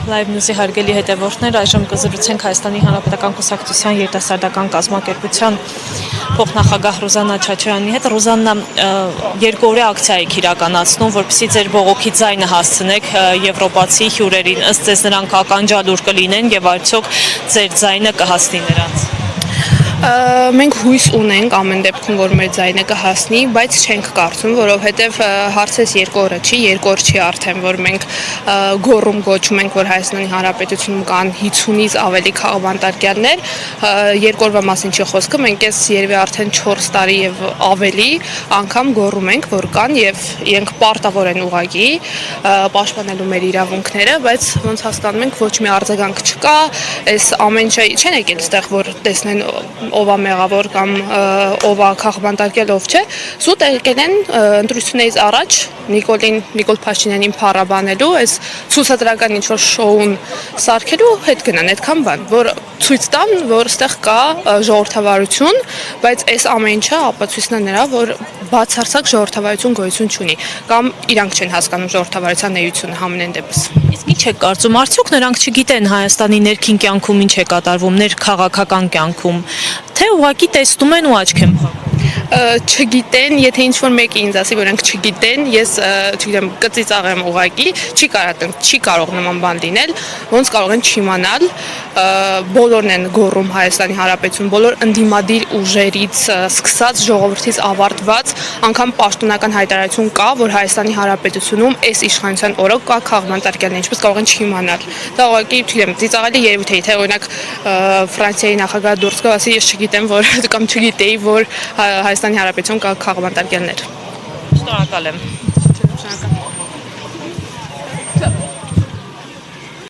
Live News-ի հարգելի հետևորդներ, այժմ կզրուցենք Հայաստանի Հանրապետական Կուսակցության երիտասարդական կազմակերպության փոխնախագահ Ռուզաննա Չաչոյանի հետ։ Ռուզաննա, երկօրյա ակցիա եք իրականացնում, որպեսզի ձեր բողոքի ձայնը հասցնեք եվրոպացի հյուրերին։ Ըստ ձեզ նրանք ականջալուր կլինեն եւ արդյոք ձեր ձայնը կհասնի նրանց։ Մենք հույս ունենք ամեն դեպքում, որ մեր ձայնը կհասնի, բայց չենք կարծում, որովհետև հարցես երկու օրը չի, երկու օր չի արդեն, որ մենք գոռում գոչում ենք, որ Հայաստանի Հանրապետությունում կան 50-ից ավելի քաղաքաբանտարկյալներ, երկու օրվա մասին չի խոսքը, մենք այս երևի արդեն 4 տարի եւ ավելի անգամ գոռում ենք, որ կան եւ իրենք պարտավոր են ուղղակի պաշտպանելու մեր իրավունքները, բայց ոնց հասկանում ենք, ոչ մի արձագանք չկա, այս ամեն ինչը չեն եկել այստեղ, որ տեսնեն ով է մեղավոր կամ ով է քաղաքաբանտարկել, ով չէ, զուտ եկել են ընտրություններից առաջ Նիկոլ Փաշինյանին փառաբանելու, այս ցուցադրական ինչ-որ շոուն սարքելու հետ գնան, այդքան բան, որ ցույց տան, որ այստեղ կա ժողովրդավարություն, բայց այս ամեն ինչը ապացույցն է նրա, որ բացարձակ ժողովրդավարություն գոյություն չունի, կամ իրանք չեն հասկանում ժողովրդավարության էությունը համենայն դեպս։ Իսկ ինչ է կարծում, արդյոք նրանք չգիտեն Հայաստանի ներքին կյանքում ինչ է կատարվում, ներքաղաքական կյանքում, թե ուղղակի տեսնում են ու աչք են փակում։ Չգիտեն, եթե ինչ-որ մեկը ինձ ասի, որ նրանք չգիտեն, ես չգիտեմ, կծիծաղեմ ուղղակի, չի կարող նման բան լինել, ոնց կարող են չիմանալ, բոլորն են գոռում Հայաստանի Հանրապետություն, բոլոր ընդդիմադիր ուժերից սկսած ժողովրդից ավարտված, անգամ պաշտոնական հայտարարություն կա, որ Հայաստանի Հանրապետությունում այս իշխանության օրը կա քաղաքաբանտարկյալներ, ինչպես կարող են չիմանալ։ Դա ուղղակի, չգիտեմ, ծիծաղելի երևույթ է, թե օրինակ Ֆրանսիայի նախագահը դուրս գա, ասի, ես չգիտեմ, որ կամ չգիտեի, որ Հայաստանի Հանրապետություն կա քաղաքաբանտարկյալներ։ Շնորհակալ եմ։